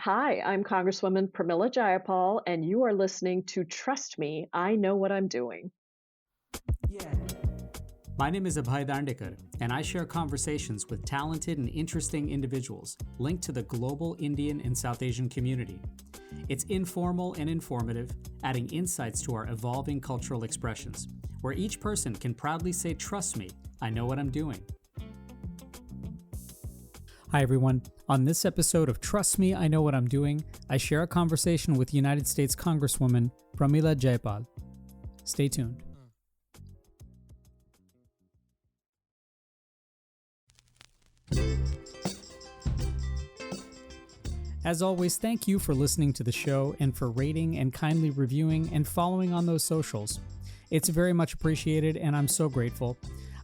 Hi, I'm Congresswoman Pramila Jayapal, and you are listening to Trust Me, I Know What I'm Doing. Yeah. My name is Abhay and I share conversations with talented and interesting individuals linked to the global Indian and South Asian community. It's informal and informative, adding insights to our evolving cultural expressions, where each person can proudly say, "Trust me, I know what I'm doing." Hi, everyone. On this episode of Trust Me, I Know What I'm Doing, I share a conversation with United States Congresswoman Pramila Jayapal. Stay tuned. As always, thank you for listening to the show and for rating and kindly reviewing and following on those socials. It's very much appreciated, and I'm so grateful.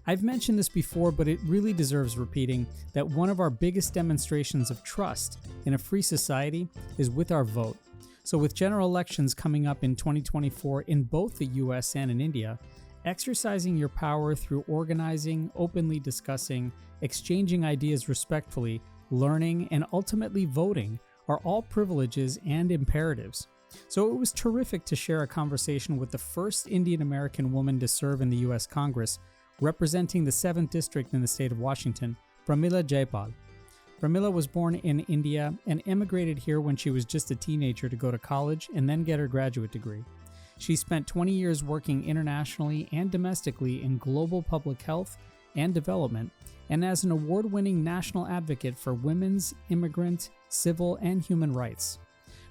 I've mentioned this before, but it really deserves repeating that one of our biggest demonstrations of trust in a free society is with our vote. So with general elections coming up in 2024 in both the US and in India, exercising your power through organizing, openly discussing, exchanging ideas respectfully, learning, and ultimately voting are all privileges and imperatives. So it was terrific to share a conversation with the first Indian American woman to serve in the US Congress, representing the 7th District in the state of Washington, Pramila Jayapal. Pramila was born in India and emigrated here when she was just a teenager to go to college and then get her graduate degree. She spent 20 years working internationally and domestically in global public health and development, and as an award-winning national advocate for women's, immigrant, civil, and human rights.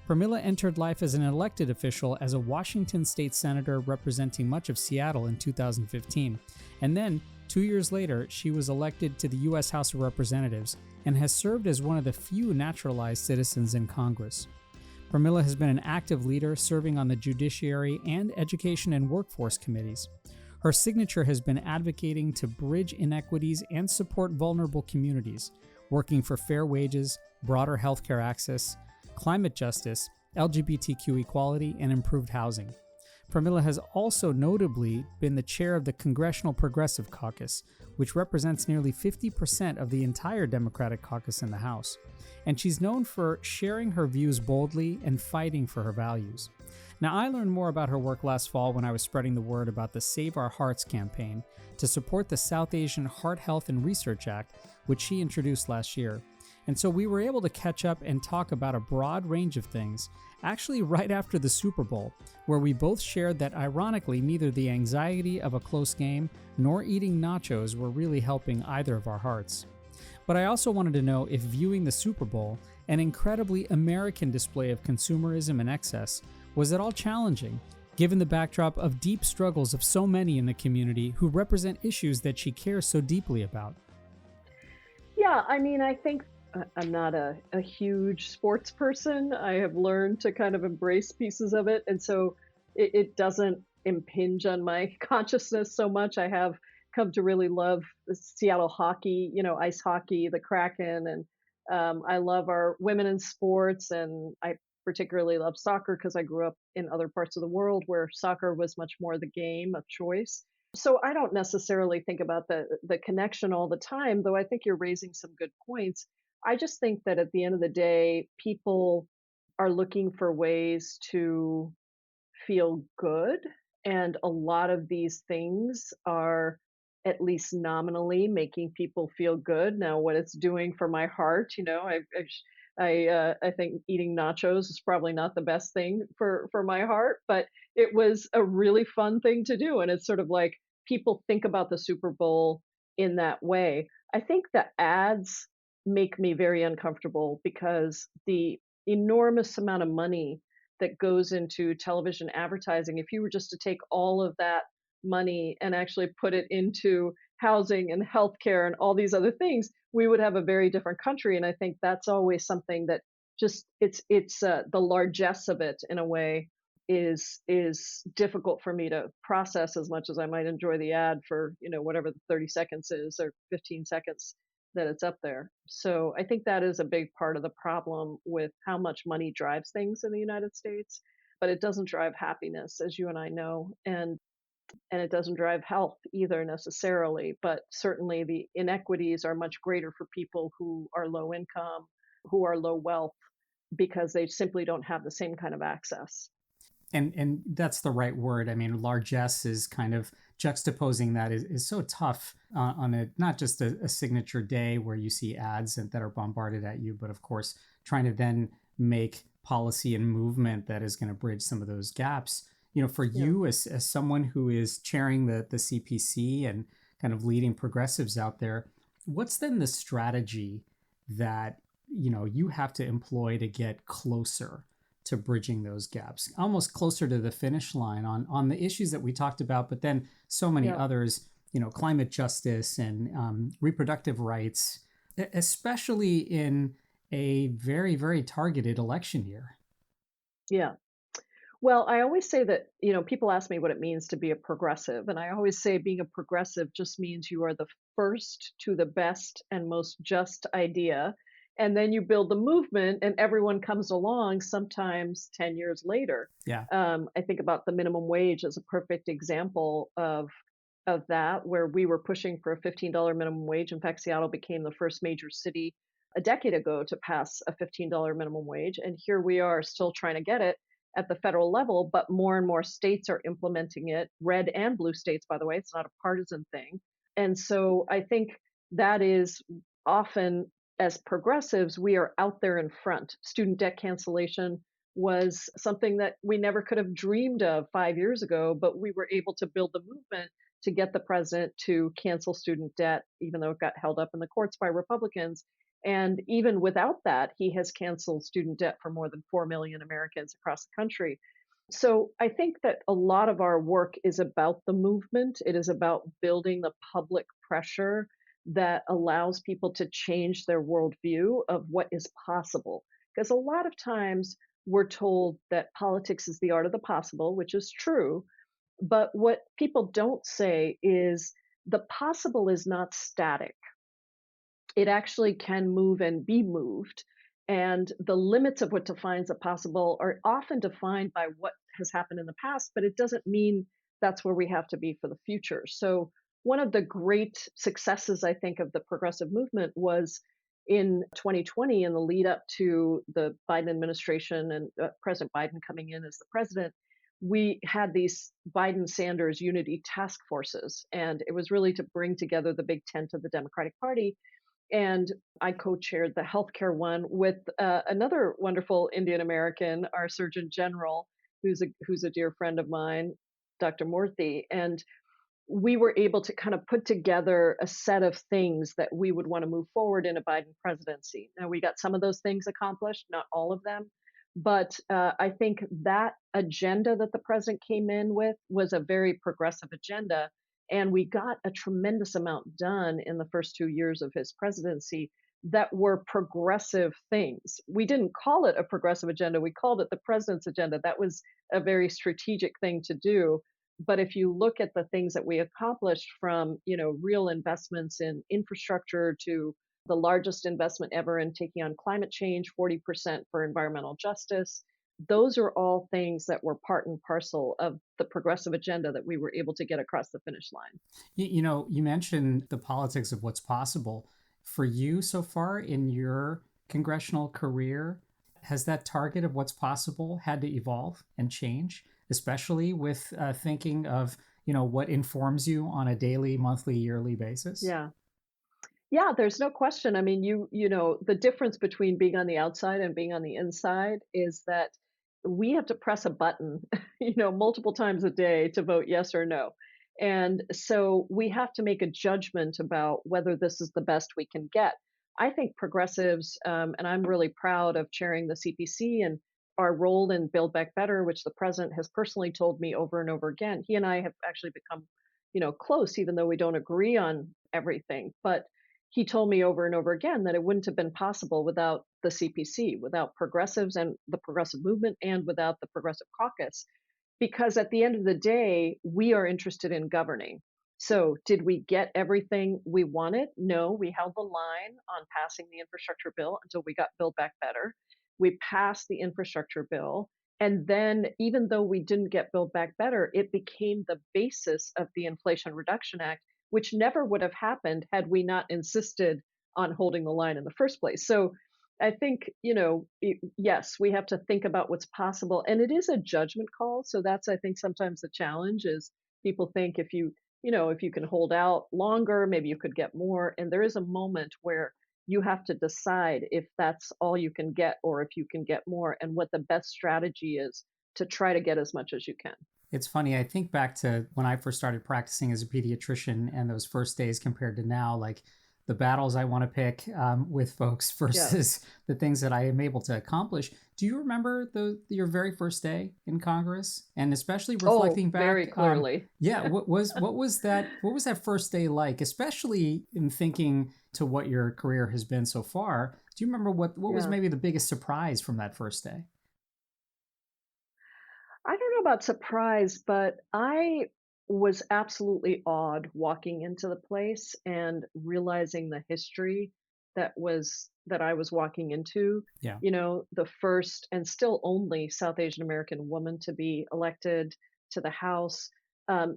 Pramila entered life as an elected official as a Washington state senator representing much of Seattle in 2015, and then 2 years later, she was elected to the U.S. House of Representatives and has served as one of the few naturalized citizens in Congress. Pramila has been an active leader serving on the Judiciary and Education and Workforce committees. Her signature has been advocating to bridge inequities and support vulnerable communities, working for fair wages, broader healthcare access, climate justice, LGBTQ equality, and improved housing. Pramila has also notably been the chair of the Congressional Progressive Caucus, which represents nearly 50% of the entire Democratic caucus in the House. And she's known for sharing her views boldly and fighting for her values. Now, I learned more about her work last fall when I was spreading the word about the Save Our Hearts campaign to support the South Asian Heart Health and Research Act, which she introduced last year. And so we were able to catch up and talk about a broad range of things, actually right after the Super Bowl, where we both shared that ironically neither the anxiety of a close game nor eating nachos were really helping either of our hearts. But I also wanted to know if viewing the Super Bowl, an incredibly American display of consumerism and excess, was at all challenging, given the backdrop of deep struggles of so many in the community who represent issues that she cares so deeply about. Yeah, I think I'm not a huge sports person. I have learned to kind of embrace pieces of it, and so it doesn't impinge on my consciousness so much. I have come to really love the Seattle hockey, ice hockey, the Kraken, and I love our women in sports, and I particularly love soccer because I grew up in other parts of the world where soccer was much more the game of choice. So I don't necessarily think about the connection all the time, though I think you're raising some good points. I just think that at the end of the day, people are looking for ways to feel good. And a lot of these things are at least nominally making people feel good. Now, what it's doing for my heart, I think eating nachos is probably not the best thing for my heart, but it was a really fun thing to do. And it's sort of like people think about the Super Bowl in that way. I think the ads make me very uncomfortable because the enormous amount of money that goes into television advertising, if you were just to take all of that money and actually put it into housing and healthcare and all these other things, we would have a very different country. And I think that's always something that just it's the largesse of it in a way is difficult for me to process as much as I might enjoy the ad for whatever the 30 seconds is or 15 seconds that it's up there. So I think that is a big part of the problem with how much money drives things in the United States, but it doesn't drive happiness, as you and I know, and it doesn't drive health either necessarily, but certainly the inequities are much greater for people who are low income, who are low wealth, because they simply don't have the same kind of access. And that's the right word. I mean, largesse is kind of juxtaposing that is so tough on a not just a signature day where you see ads that are bombarded at you, but of course trying to then make policy and movement that is going to bridge some of those gaps. For Yeah. you as someone who is chairing the CPC and kind of leading progressives out there, what's then the strategy that you have to employ to get closer to bridging those gaps, almost closer to the finish line on the issues that we talked about, but then so many Yeah. others, climate justice and reproductive rights, especially in a very, very targeted election year. Yeah. Well, I always say that, people ask me what it means to be a progressive. And I always say being a progressive just means you are the first to the best and most just idea. And then you build the movement, and everyone comes along sometimes 10 years later. Yeah. I think about the minimum wage as a perfect example of that, where we were pushing for a $15 minimum wage. In fact, Seattle became the first major city a decade ago to pass a $15 minimum wage. And here we are still trying to get it at the federal level, but more and more states are implementing it, red and blue states, by the way. It's not a partisan thing. And so I think that is often, as progressives, we are out there in front. Student debt cancellation was something that we never could have dreamed of 5 years ago, but we were able to build the movement to get the president to cancel student debt, even though it got held up in the courts by Republicans. And even without that, he has canceled student debt for more than 4 million Americans across the country. So I think that a lot of our work is about the movement. It is about building the public pressure that allows people to change their worldview of what is possible. Because a lot of times we're told that politics is the art of the possible, which is true. But what people don't say is the possible is not static. It actually can move and be moved. And the limits of what defines a possible are often defined by what has happened in the past, but it doesn't mean that's where we have to be for the future. So, one of the great successes, I think, of the progressive movement was in 2020, in the lead up to the Biden administration and President Biden coming in as the president. We had these Biden Sanders unity task forces, and it was really to bring together the big tent of the Democratic Party. And I co-chaired the healthcare one with another wonderful Indian American, our Surgeon General, who's a dear friend of mine, Dr. Murthy. And we were able to kind of put together a set of things that we would want to move forward in a Biden presidency. Now, we got some of those things accomplished, not all of them. But I think that agenda that the president came in with was a very progressive agenda. And we got a tremendous amount done in the first 2 years of his presidency that were progressive things. We didn't call it a progressive agenda, we called it the president's agenda. That was a very strategic thing to do. But if you look at the things that we accomplished, from real investments in infrastructure to the largest investment ever in taking on climate change, 40% for environmental justice, those are all things that were part and parcel of the progressive agenda that we were able to get across the finish line. You mentioned the politics of what's possible. For you so far in your congressional career, has that target of what's possible had to evolve and change, especially with thinking of, what informs you on a daily, monthly, yearly basis? Yeah. Yeah, there's no question. I mean, the difference between being on the outside and being on the inside is that we have to press a button, multiple times a day to vote yes or no. And so we have to make a judgment about whether this is the best we can get. I think progressives, and I'm really proud of chairing the CPC and our role in Build Back Better, which the president has personally told me over and over again. He and I have actually become, close, even though we don't agree on everything. But he told me over and over again that it wouldn't have been possible without the CPC, without progressives and the progressive movement, and without the Progressive Caucus. Because at the end of the day, we are interested in governing. So, did we get everything we wanted? No, we held the line on passing the infrastructure bill until we got Build Back Better. We passed the infrastructure bill. And then, even though we didn't get Build Back Better, it became the basis of the Inflation Reduction Act, which never would have happened had we not insisted on holding the line in the first place. So, I think, yes, we have to think about what's possible, and it is a judgment call. So that's, I think, sometimes the challenge is people think if you can hold out longer, maybe you could get more. And there is a moment where you have to decide if that's all you can get or if you can get more, and what the best strategy is to try to get as much as you can. It's funny. I think back to when I first started practicing as a pediatrician and those first days compared to now, like the battles I want to pick with folks versus Yes. the things that I am able to accomplish. Do you remember your very first day in Congress, and especially Oh, reflecting very back? clearly. Yeah, what was that first day like? Especially in thinking to what your career has been so far. Do you remember what was Yeah. maybe the biggest surprise from that first day? I don't know about surprise, but I was absolutely awed walking into the place and realizing the history that I was walking into. Yeah, The first and still only South Asian American woman to be elected to the House.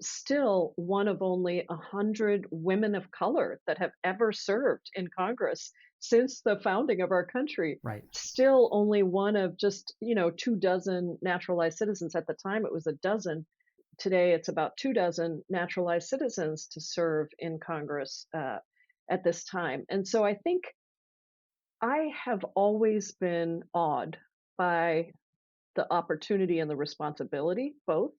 Still one of only 100 women of color that have ever served in Congress since the founding of our country. right. Still only one of just 2 dozen naturalized citizens. At the time it was a dozen. Today it's about 2 dozen naturalized citizens to serve in Congress at this time. And so I think I have always been awed by the opportunity and the responsibility, both.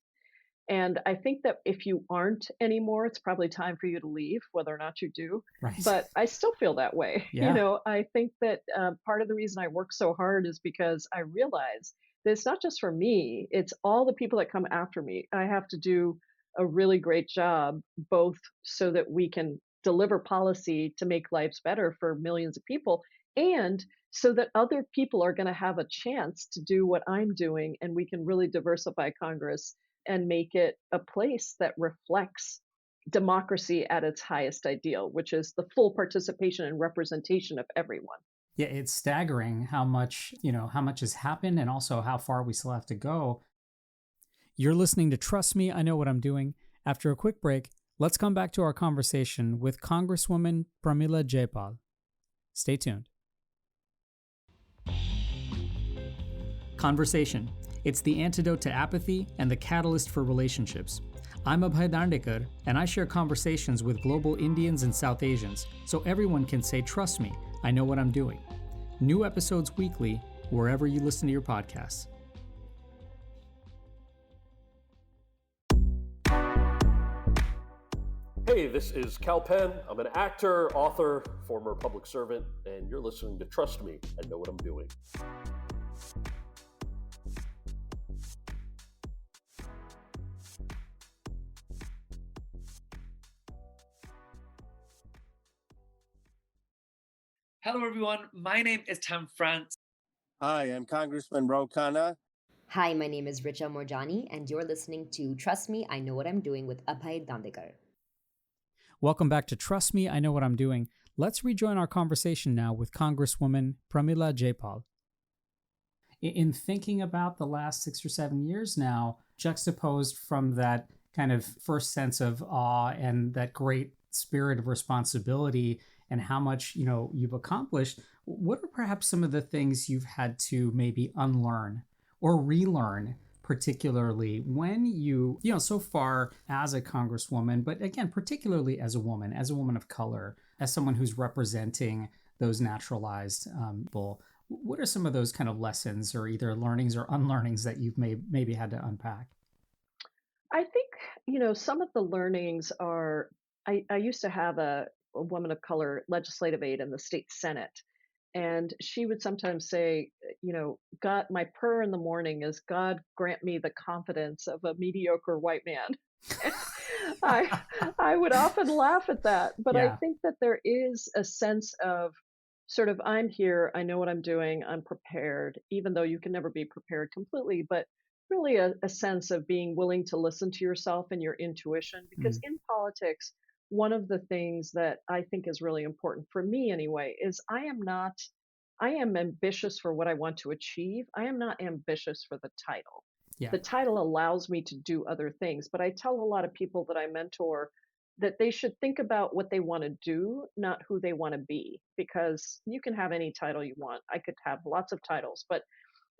And I think that if you aren't anymore, it's probably time for you to leave, whether or not you do. Right. But I still feel that way. Yeah. I think that part of the reason I work so hard is because I realize that it's not just for me, it's all the people that come after me. I have to do a really great job, both so that we can deliver policy to make lives better for millions of people, and so that other people are going to have a chance to do what I'm doing, and we can really diversify Congress and make it a place that reflects democracy at its highest ideal, which is the full participation and representation of everyone. Yeah, it's staggering how much has happened and also how far we still have to go. You're listening to Trust Me, I Know What I'm Doing. After a quick break, let's come back to our conversation with Congresswoman Pramila Jayapal. Stay tuned. Conversation. It's the antidote to apathy and the catalyst for relationships. I'm Abhay Dandekar, and I share conversations with global Indians and South Asians, so everyone can say, trust me, I know what I'm doing. New episodes weekly, wherever you listen to your podcasts. Hey, this is Cal Penn. I'm an actor, author, former public servant, and you're listening to Trust Me, I Know What I'm Doing. Hello, everyone. My name is Tam France. Hi, I'm Congressman Ro Khanna. Hi, my name is Richa Morjani, and you're listening to Trust Me, I Know What I'm Doing with Abhay Dandekar. Welcome back to Trust Me, I Know What I'm Doing. Let's rejoin our conversation now with Congresswoman Pramila Jayapal. In thinking about the last 6 or 7 years now, juxtaposed from that kind of first sense of awe and that great spirit of responsibility and how much you've accomplished, what are perhaps some of the things you've had to maybe unlearn or relearn, particularly when so far as a congresswoman, but again, particularly as a woman of color, as someone who's representing those naturalized people? What are some of those kind of lessons or either learnings or unlearnings that you've maybe had to unpack? I think, some of the learnings are I used to have a woman of color legislative aide in the state Senate. And she would sometimes say, God, my prayer in the morning is, God grant me the confidence of a mediocre white man. I I would often laugh at that, but I Yeah. think that there is a sense of sort of, I'm here, I know what I'm doing, I'm prepared, even though you can never be prepared completely, but really a sense of being willing to listen to yourself and your intuition. Because Mm. in politics, one of the things that I think is really important for me anyway is I am ambitious for what I want to achieve. I am not ambitious for the title. Yeah. The title allows me to do other things, but I tell a lot of people that I mentor, that they should think about what they want to do, not who they want to be, because you can have any title you want. I could have lots of titles, but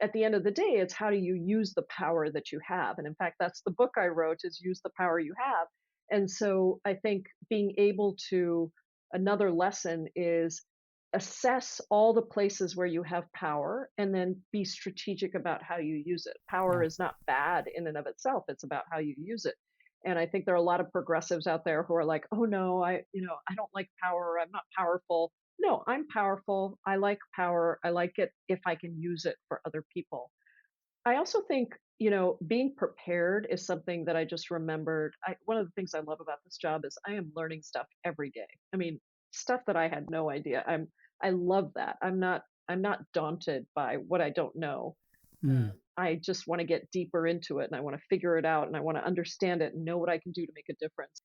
at the end of the day, it's how do you use the power that you have? And in fact, that's the book I wrote, is use the power you have. And so I think being able to, another lesson is assess all the places where you have power and then be strategic about how you use it. Power Yeah. is not bad in and of itself. It's about how you use it. And I think there are a lot of progressives out there who are like, oh no, I don't like power. I'm not powerful. No, I'm powerful. I like power. I like it if I can use it for other people. I also think, being prepared is something that I just remembered. One of the things I love about this job is I am learning stuff every day. I mean, stuff that I had no idea. I love that. I'm not daunted by what I don't know. Mm. I just want to get deeper into it and I want to figure it out and I want to understand it and know what I can do to make a difference.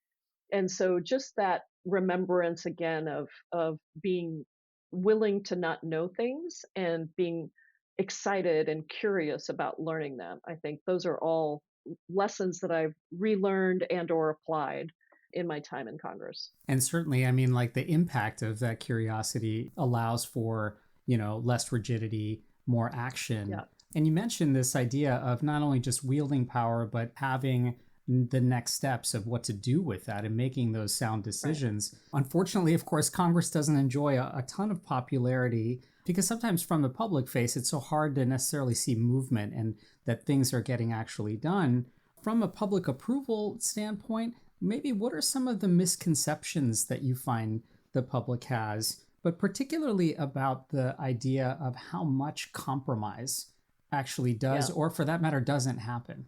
And so just that remembrance again of being willing to not know things and being excited and curious about learning them. I think those are all lessons that I've relearned and or applied in my time in Congress. And certainly, I mean, like the impact of that curiosity allows for, less rigidity, more action. Yeah. And you mentioned this idea of not only just wielding power, but having the next steps of what to do with that and making those sound decisions. Right. Unfortunately, of course, Congress doesn't enjoy a ton of popularity because sometimes from the public face, it's so hard to necessarily see movement and that things are getting actually done. From a public approval standpoint, maybe what are some of the misconceptions that you find the public has, but particularly about the idea of how much compromise actually does, or for that matter, doesn't happen?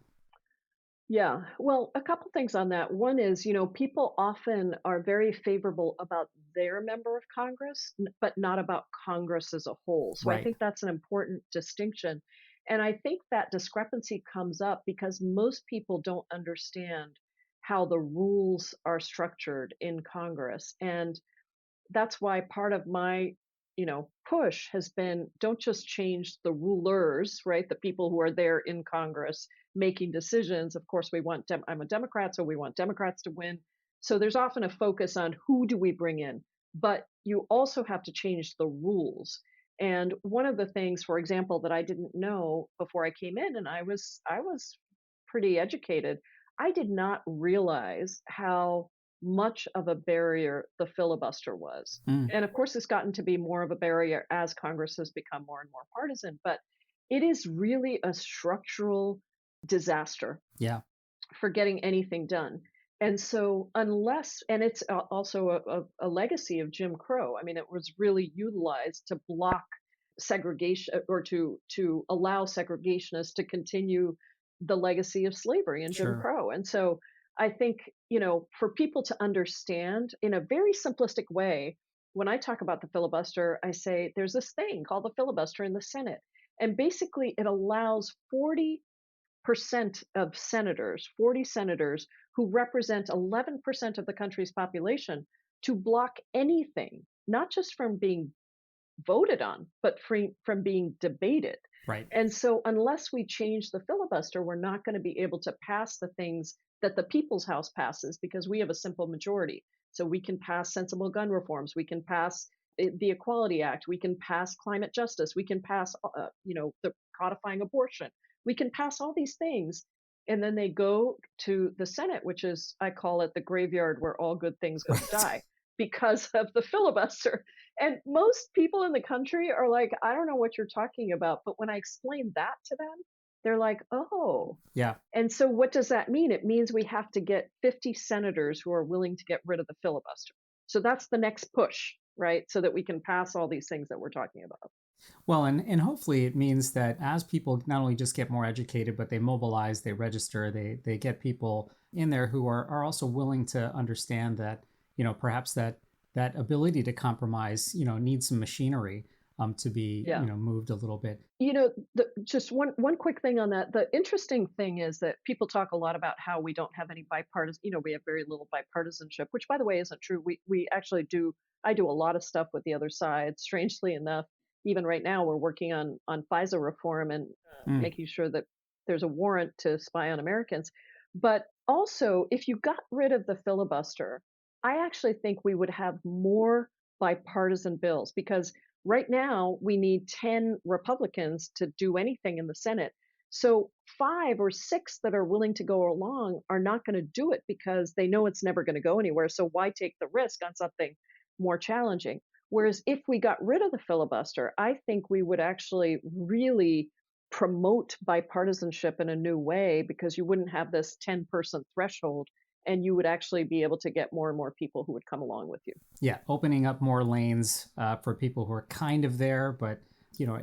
Yeah, well, a couple things on that. One is, people often are very favorable about their member of Congress, but not about Congress as a whole. So I Right. think that's an important distinction. And I think that discrepancy comes up because most people don't understand how the rules are structured in Congress. And that's why part of my push has been, don't just change the rulers, right, the people who are there in Congress making decisions. Of course, I'm a Democrat, so we want Democrats to win. So there's often a focus on who do we bring in, but you also have to change the rules. And one of the things, for example, that I didn't know before I came in, and I was pretty educated, I did not realize how much of a barrier the filibuster was. Mm. And of course, it's gotten to be more of a barrier as Congress has become more and more partisan, but it is really a structural disaster Yeah. for getting anything done. And so, and it's also a legacy of Jim Crow. I mean, it was really utilized to block segregation or to allow segregationists to continue the legacy of slavery and Jim Sure. Crow. And so I think, for people to understand in a very simplistic way, when I talk about the filibuster, I say there's this thing called the filibuster in the Senate. And basically, it allows 40% of senators, 40 senators who represent 11% of the country's population, to block anything, not just from being voted on, but from being debated. Right. And so, unless we change the filibuster, we're not going to be able to pass the things that the People's House passes because we have a simple majority. So, we can pass sensible gun reforms, we can pass the Equality Act, we can pass climate justice, we can pass, the codifying abortion, we can pass all these things. And then they go to the Senate, which is, I call it the graveyard where all good things go to die because of the filibuster. And most people in the country are like, I don't know what you're talking about. But when I explain that to them, they're like, oh. Yeah. And so what does that mean? It means we have to get 50 senators who are willing to get rid of the filibuster. So that's the next push, right? So that we can pass all these things that we're talking about. Well, and hopefully it means that as people not only just get more educated, but they mobilize, they register, they get people in there who are also willing to understand that, perhaps that ability to compromise, needs some machinery to be, moved a little bit. Just one quick thing on that. The interesting thing is that people talk a lot about how we don't have any bipartisan, we have very little bipartisanship, which by the way isn't true. We actually do. I do a lot of stuff with the other side. Strangely enough, even right now we're working on FISA reform and making sure that there's a warrant to spy on Americans. But also, if you got rid of the filibuster, I actually think we would have more bipartisan bills because right now we need 10 Republicans to do anything in the Senate. So 5 or 6 that are willing to go along are not going to do it because they know it's never going to go anywhere. So why take the risk on something more challenging? Whereas if we got rid of the filibuster, I think we would actually really promote bipartisanship in a new way because you wouldn't have this 10-person threshold and you would actually be able to get more and more people who would come along with you. Yeah, opening up more lanes for people who are kind of there, but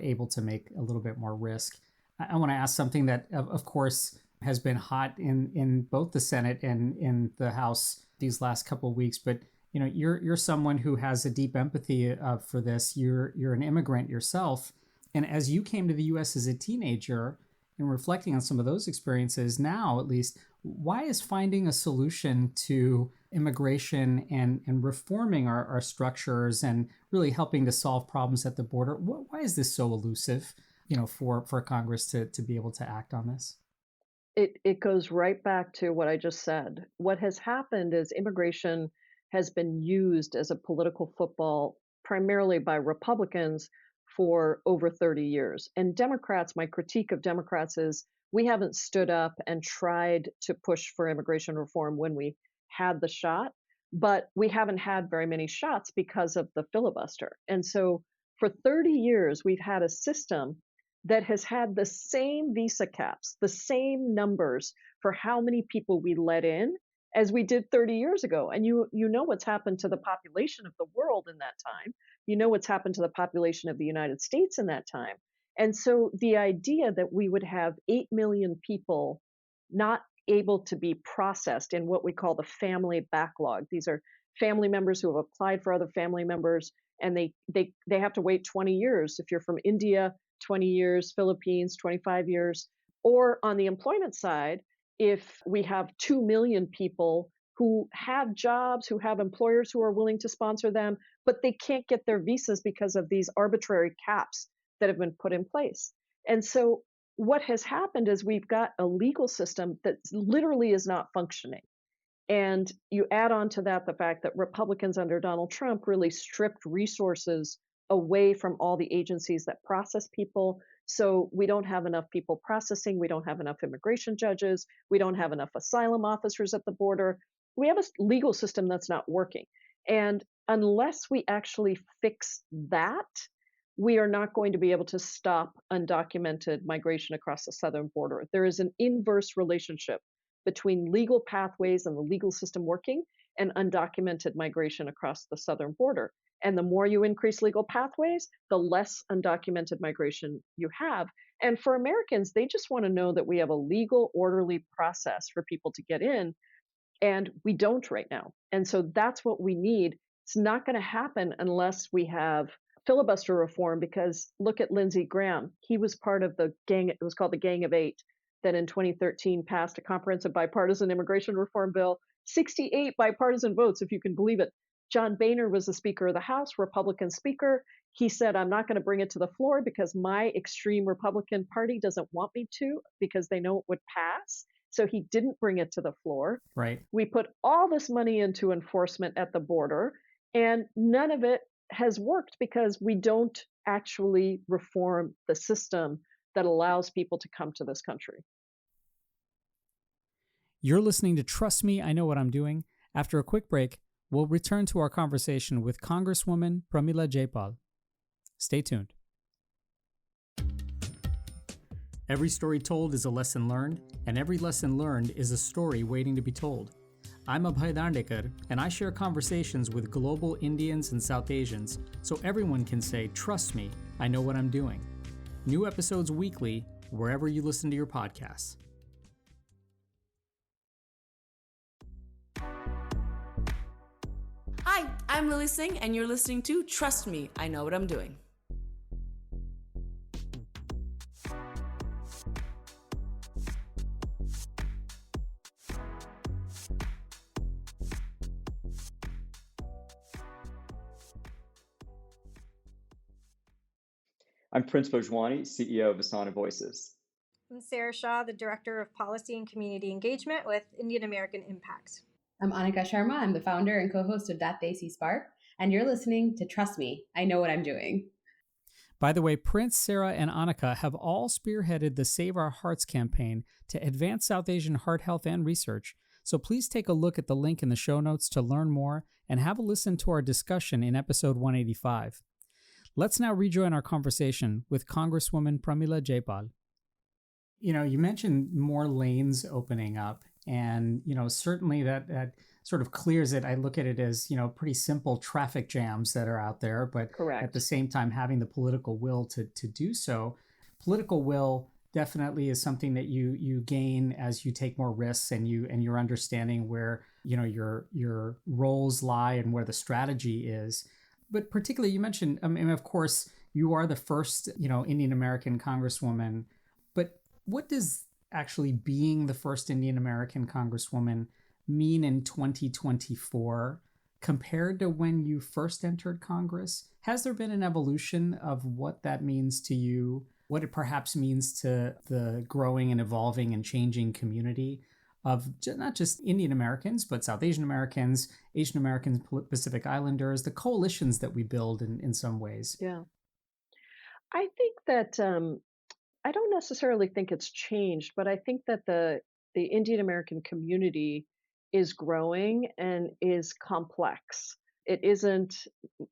able to make a little bit more risk. I want to ask something that, of course, has been hot in both the Senate and in the House these last couple of weeks. But you're someone who has a deep empathy for this. You're an immigrant yourself, and as you came to the U.S. as a teenager, and reflecting on some of those experiences now, at least, why is finding a solution to immigration and reforming our structures and really helping to solve problems at the border, why is this so elusive, for Congress to be able to act on this? It goes right back to what I just said. What has happened is immigration has been used as a political football primarily by Republicans for over 30 years. And Democrats, my critique of Democrats is we haven't stood up and tried to push for immigration reform when we had the shot, but we haven't had very many shots because of the filibuster. And so for 30 years, we've had a system that has had the same visa caps, the same numbers for how many people we let in as we did 30 years ago. And you know what's happened to the population of the world in that time. You know what's happened to the population of the United States in that time. And so the idea that we would have 8 million people not able to be processed in what we call the family backlog. These are family members who have applied for other family members and they have to wait 20 years. If you're from India, 20 years, Philippines, 25 years. Or on the employment side, if we have 2 million people who have jobs, who have employers who are willing to sponsor them, but they can't get their visas because of these arbitrary caps that have been put in place. And so what has happened is we've got a legal system that literally is not functioning. And you add on to that the fact that Republicans under Donald Trump really stripped resources away from all the agencies that process people. So we don't have enough people processing. We don't have enough immigration judges. We don't have enough asylum officers at the border. We have a legal system that's not working. And unless we actually fix that, we are not going to be able to stop undocumented migration across the southern border. There is an inverse relationship between legal pathways and the legal system working and undocumented migration across the southern border. And the more you increase legal pathways, the less undocumented migration you have. And for Americans, they just want to know that we have a legal, orderly process for people to get in. And we don't right now. And so that's what we need. It's not going to happen unless we have filibuster reform, because look at Lindsey Graham. He was part of the gang, it was called the Gang of Eight, that in 2013 passed a comprehensive bipartisan immigration reform bill, 68 bipartisan votes, if you can believe it. John Boehner was the Speaker of the House, Republican Speaker. He said, I'm not going to bring it to the floor because my extreme Republican Party doesn't want me to because they know it would pass. So he didn't bring it to the floor. Right. We put all this money into enforcement at the border, and none of it has worked because we don't actually reform the system that allows people to come to this country. You're listening to Trust Me, I Know What I'm Doing. After a quick break, we'll return to our conversation with Congresswoman Pramila Jayapal. Stay tuned. Every story told is a lesson learned, and every lesson learned is a story waiting to be told. I'm Abhay, and I share conversations with global Indians and South Asians so everyone can say, trust me, I know what I'm doing. New episodes weekly, wherever you listen to your podcasts. Hi, I'm Lily Singh, and you're listening to Trust Me, I Know What I'm Doing. I'm Prince Bojwani, CEO of Asana Voices. I'm Sarah Shaw, the Director of Policy and Community Engagement with Indian American Impact. I'm Anika Sharma. I'm the founder and co-host of That Desi Spark, and you're listening to Trust Me, I Know What I'm Doing. By the way, Prince, Sarah, and Annika have all spearheaded the Save Our Hearts campaign to advance South Asian heart health and research. So please take a look at the link in the show notes to learn more and have a listen to our discussion in episode 185. Let's now rejoin our conversation with Congresswoman Pramila Jayapal. You mentioned more lanes opening up, and, certainly that sort of clears it. I look at it as, pretty simple traffic jams that are out there, but Correct. at the same time, having the political will to do so. Political will definitely is something that you gain as you take more risks and you're understanding where, your roles lie and where the strategy is. But particularly, you mentioned, of course, you are the first, Indian American Congresswoman, but what does actually being the first Indian American Congresswoman mean in 2024 compared to when you first entered Congress? Has there been an evolution of what that means to you, what it perhaps means to the growing and evolving and changing community of not just Indian Americans, but South Asian Americans, Asian Americans, Pacific Islanders, the coalitions that we build in some ways? Yeah. I think that I don't necessarily think it's changed, but I think that the Indian American community is growing and is complex. It isn't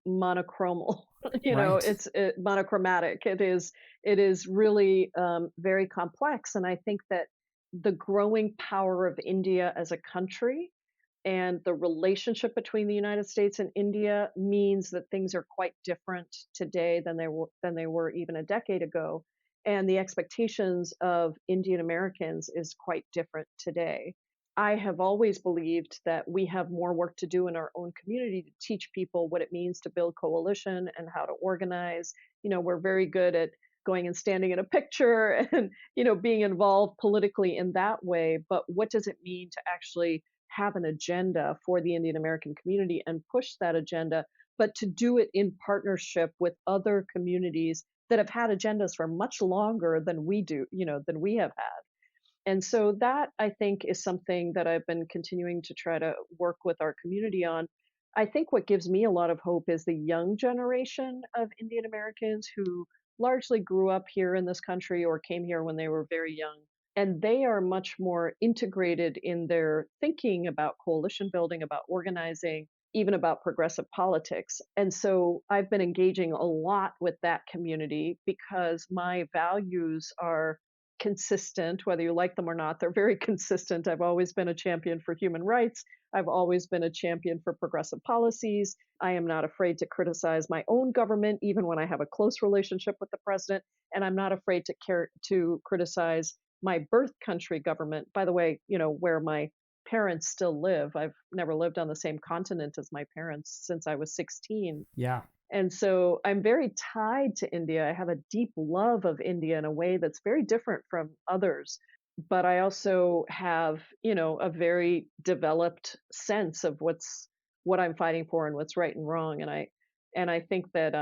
monochromal, Right. it's monochromatic. It is really very complex, and I think that the growing power of India as a country and the relationship between the United States and India means that things are quite different today than they were even a decade ago, and the expectations of Indian Americans is quite different today. I have always believed that we have more work to do in our own community to teach people what it means to build coalition and how to organize. We're very good at going and standing in a picture and, being involved politically in that way. But what does it mean to actually have an agenda for the Indian American community and push that agenda, but to do it in partnership with other communities that have had agendas for much longer than we do, than we have had. And so that I think is something that I've been continuing to try to work with our community on. I think what gives me a lot of hope is the young generation of Indian Americans who largely grew up here in this country or came here when they were very young. And they are much more integrated in their thinking about coalition building, about organizing, even about progressive politics. And so I've been engaging a lot with that community because my values are consistent, whether you like them or not. They're very consistent. I've always been a champion for human rights. I've always been a champion for progressive policies. I am not afraid to criticize my own government, even when I have a close relationship with the president. And I'm not afraid to criticize my birth country government. By the way, where my parents still live. I've never lived on the same continent as my parents since I was 16. Yeah. And so I'm very tied to India. I have a deep love of India in a way that's very different from others. But I also have, a very developed sense of what I'm fighting for and what's right and wrong. And I think that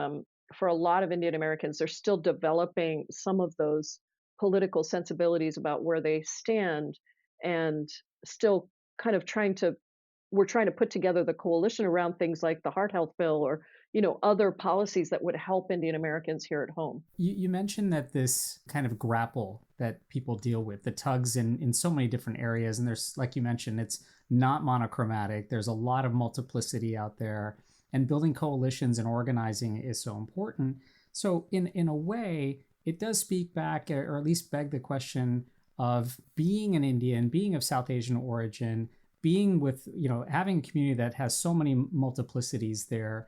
for a lot of Indian Americans, they're still developing some of those political sensibilities about where they stand, and still kind of we're trying to put together the coalition around things like the heart health bill or other policies that would help Indian Americans here at home. You mentioned that this kind of grapple that people deal with, the tugs in so many different areas, and there's, like you mentioned, it's not monochromatic. There's a lot of multiplicity out there, and building coalitions and organizing is so important. So in a way, it does speak back, or at least beg the question of being an Indian, being of South Asian origin, being with, having a community that has so many multiplicities there.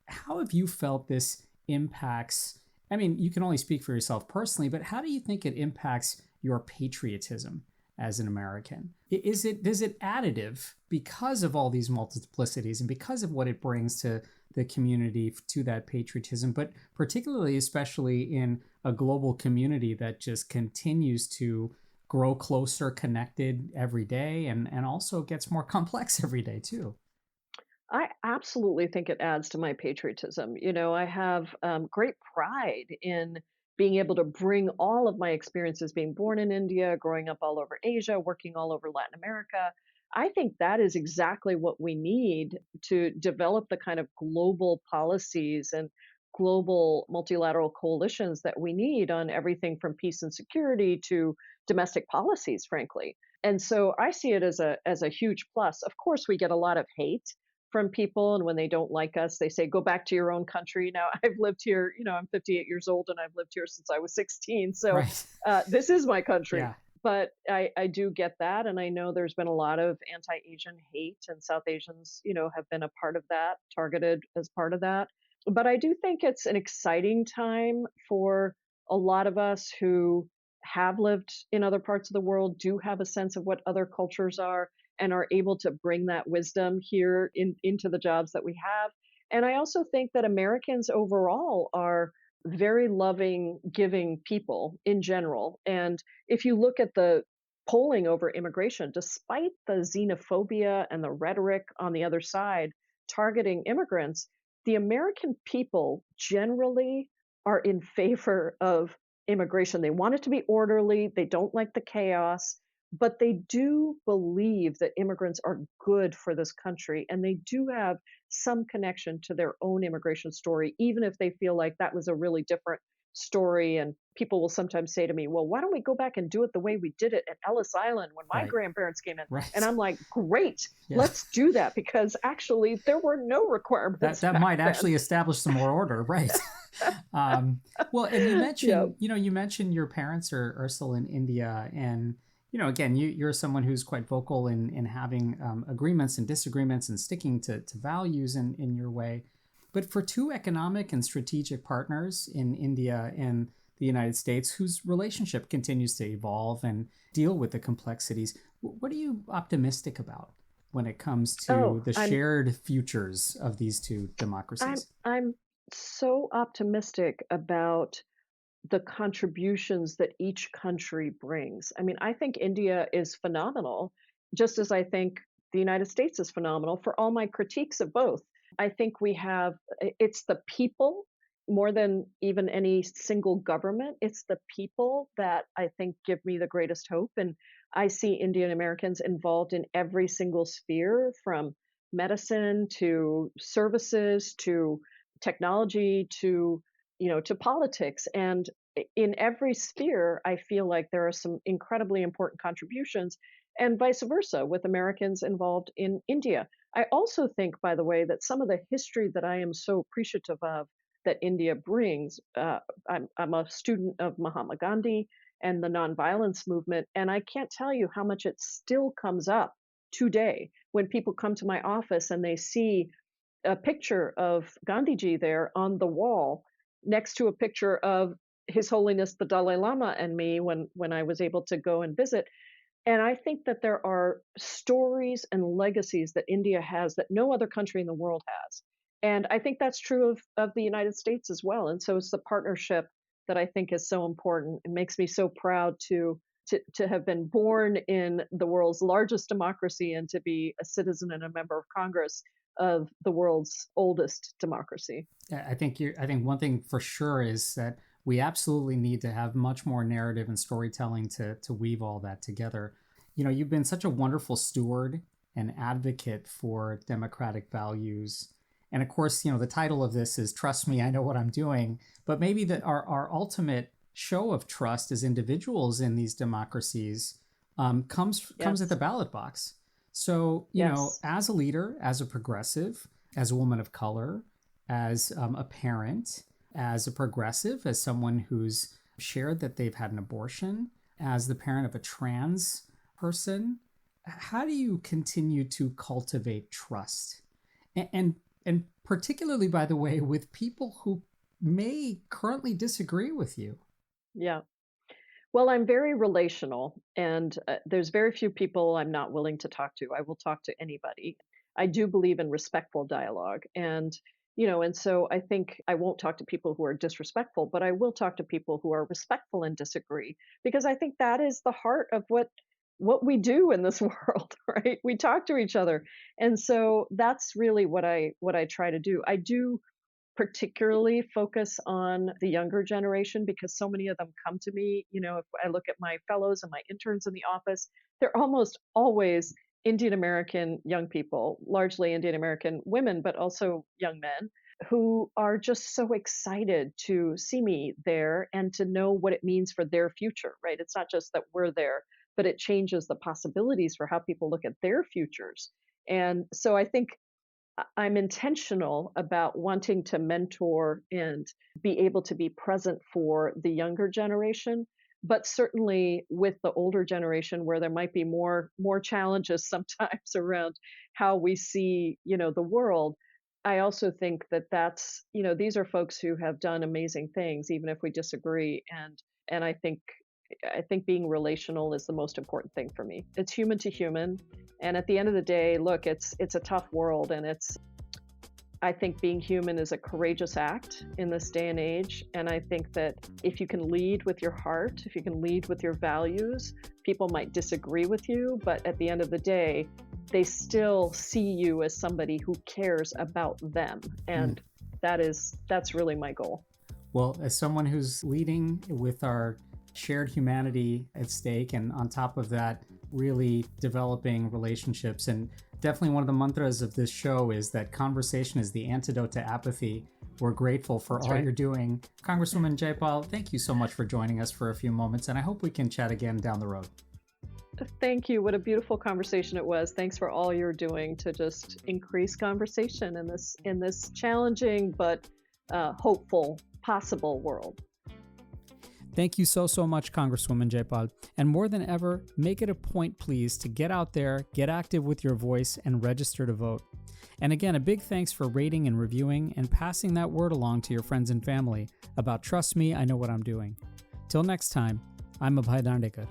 How have you felt this impacts? I mean, you can only speak for yourself personally, but how do you think it impacts your patriotism as an American? Does it additive because of all these multiplicities and because of what it brings to the community, to that patriotism, but particularly, especially in a global community that just continues to grow closer, connected every day, and also gets more complex every day too? I absolutely think it adds to my patriotism. I have great pride in being able to bring all of my experiences being born in India, growing up all over Asia, working all over Latin America. I think that is exactly what we need to develop the kind of global policies and global multilateral coalitions that we need on everything from peace and security to domestic policies, frankly. And so I see it as a huge plus. Of course, we get a lot of hate from people, and when they don't like us, they say, "Go back to your own country." Now, I've lived here. I'm 58 years old, and I've lived here since I was 16. So Right. this is my country. Yeah. But I do get that, and I know there's been a lot of anti-Asian hate, and South Asians, have been a part of that, targeted as part of that. But I do think it's an exciting time for a lot of us who have lived in other parts of the world, do have a sense of what other cultures are, and are able to bring that wisdom here into the jobs that we have. And I also think that Americans overall are very loving, giving people in general. And if you look at the polling over immigration, despite the xenophobia and the rhetoric on the other side targeting immigrants, the American people generally are in favor of immigration. They want it to be orderly, they don't like the chaos, but they do believe that immigrants are good for this country, and they do have some connection to their own immigration story, even if they feel like that was a really different story. And people will sometimes say to me, "Well, why don't we go back and do it the way we did it at Ellis Island when my Right. grandparents came in?" Right. And I'm like, "Great, Yeah. let's do that," because actually there were no requirements. That back might then. actually establish some more order, right? Well, and you mentioned, you mentioned your parents are still in India, and again, you're someone who's quite vocal in having agreements and disagreements and sticking to values in your way. But for two economic and strategic partners in India and the United States, whose relationship continues to evolve and deal with the complexities, what are you optimistic about when it comes to the shared futures of these two democracies? I'm so optimistic about the contributions that each country brings. I mean, I think India is phenomenal, just as I think the United States is phenomenal, for all my critiques of both. I think it's the people more than even any single government. It's the people that I think give me the greatest hope. And I see Indian Americans involved in every single sphere, from medicine to services to technology to politics. And in every sphere, I feel like there are some incredibly important contributions, and vice versa with Americans involved in India. I also think, by the way, that some of the history that I am so appreciative of that India brings. I'm a student of Mahatma Gandhi and the nonviolence movement, and I can't tell you how much it still comes up today when people come to my office and they see a picture of Gandhiji there on the wall next to a picture of His Holiness the Dalai Lama and me when I was able to go and visit. And I think that there are stories and legacies that India has that no other country in the world has. And I think that's true of the United States as well. And so it's the partnership that I think is so important. It makes me so proud to have been born in the world's largest democracy and to be a citizen and a member of Congress of the world's oldest democracy. I think one thing for sure is that we absolutely need to have much more narrative and storytelling to weave all that together. You've been such a wonderful steward and advocate for democratic values. And of course, the title of this is Trust Me, I Know What I'm Doing. But maybe that our ultimate show of trust as individuals in these democracies comes at the ballot box. So, as a leader, as a progressive, as a woman of color, as a parent, as a progressive, as someone who's shared that they've had an abortion, as the parent of a trans person, how do you continue to cultivate trust? And particularly, by the way, with people who may currently disagree with you? Yeah. Well, I'm very relational, and there's very few people I'm not willing to talk to. I will talk to anybody. I do believe in respectful dialogue, and so I think I won't talk to people who are disrespectful, but I will talk to people who are respectful and disagree, because I think that is the heart of what we do in this world, right? We talk to each other, and so that's really what I try to do. I do particularly focus on the younger generation because so many of them come to me. If I look at my fellows and my interns in the office, they're almost always Indian American young people, largely Indian American women, but also young men, who are just so excited to see me there and to know what it means for their future, right? It's not just that we're there, but it changes the possibilities for how people look at their futures. And so I think I'm intentional about wanting to mentor and be able to be present for the younger generation, but certainly with the older generation where there might be more challenges sometimes around how we see, the world. I also think that these are folks who have done amazing things even if we disagree, and I think being relational is the most important thing for me. It's human to human. And at the end of the day, look, it's a tough world, and I think being human is a courageous act in this day and age. And I think that if you can lead with your heart, if you can lead with your values, people might disagree with you, but at the end of the day, they still see you as somebody who cares about them. And that's really my goal. Well, as someone who's leading with our shared humanity at stake, and on top of that, really developing relationships, and definitely one of the mantras of this show is that conversation is the antidote to apathy. We're grateful for all you're doing. Congresswoman Jayapal, thank you so much for joining us for a few moments, and I hope we can chat again down the road. Thank you. What a beautiful conversation it was. Thanks for all you're doing to just increase conversation in this challenging but hopeful, possible world. Thank you so much, Congresswoman Jayapal. And more than ever, make it a point, please, to get out there, get active with your voice, and register to vote. And again, a big thanks for rating and reviewing and passing that word along to your friends and family about Trust Me, I Know What I'm Doing. Till next time, I'm Abhay Dandekar.